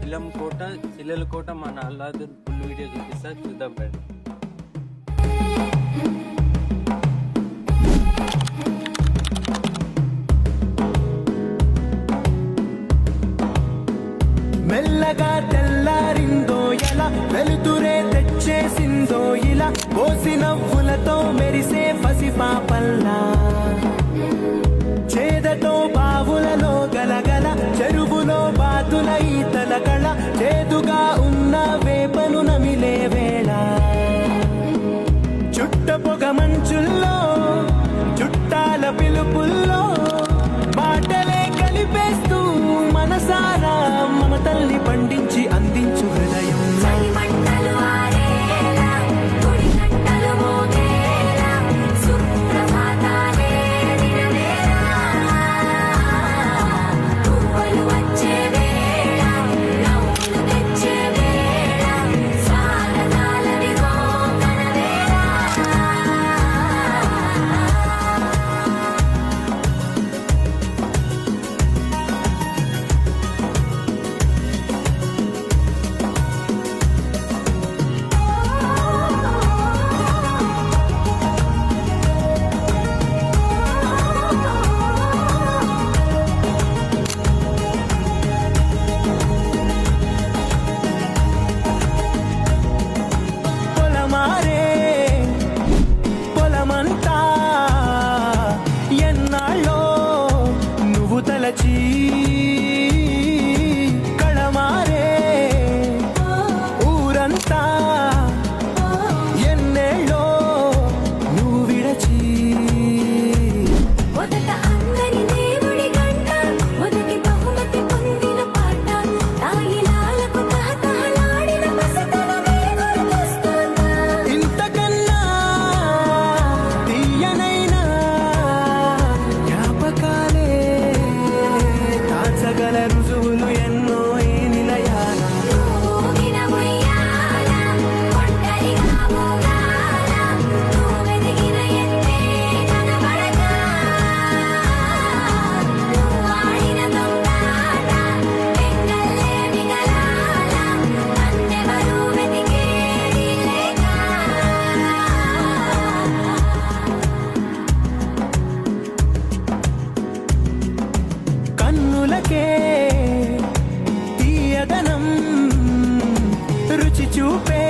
చిల్లెల కోట మన అల్లాదుర్ full video చూపిస్తా, చూద్దాం రండి. మెల్లగా తెల్లారిందో ఎలా, వెలుతురే తెచ్చేసిందో ఇలా, పోసి నవ్వులతో మెరిసే పసిపాపల్లా, చేదతో బావులలో గలగల, చెరువులో బాతుల ఈతల కళ, చేదుగా ఉన్న వేపను నమిలే వేళ, చుట్ట పొగ మంచుల్లో చుట్టాల పిలుపుల్లో మాటలే కలిపేస్తూ మనసారా మమతల్ని పండించి అందించు హృదయం. కళమారే ఊరంతా ఎన్నేళ్ళో నువ్వు విడచి, మొదట అందరి దేవుడి గంట, మొదటి బహుమతి పొందిన పాట, తాయిలాలకు తహతహలాడిన మసకల వేగురుకొస్తుందా, ఇంతకన్నా తీయనైనా జ్ఞాపకాలే దాచగల రుజువులు ఎన్నో ఈ నిలయాల. ఊగిన ఉయ్యాల, ఒంటరిగా ఊగాల, నువ్వెదిగిన ఎత్తే కనబడక, నువ్వాడిన దొంగాట, ఎంగల్లే మిగలాల, నన్నెవరూ వెతికేది లేక. కన్నులకే తీయదనం రుచి చూపే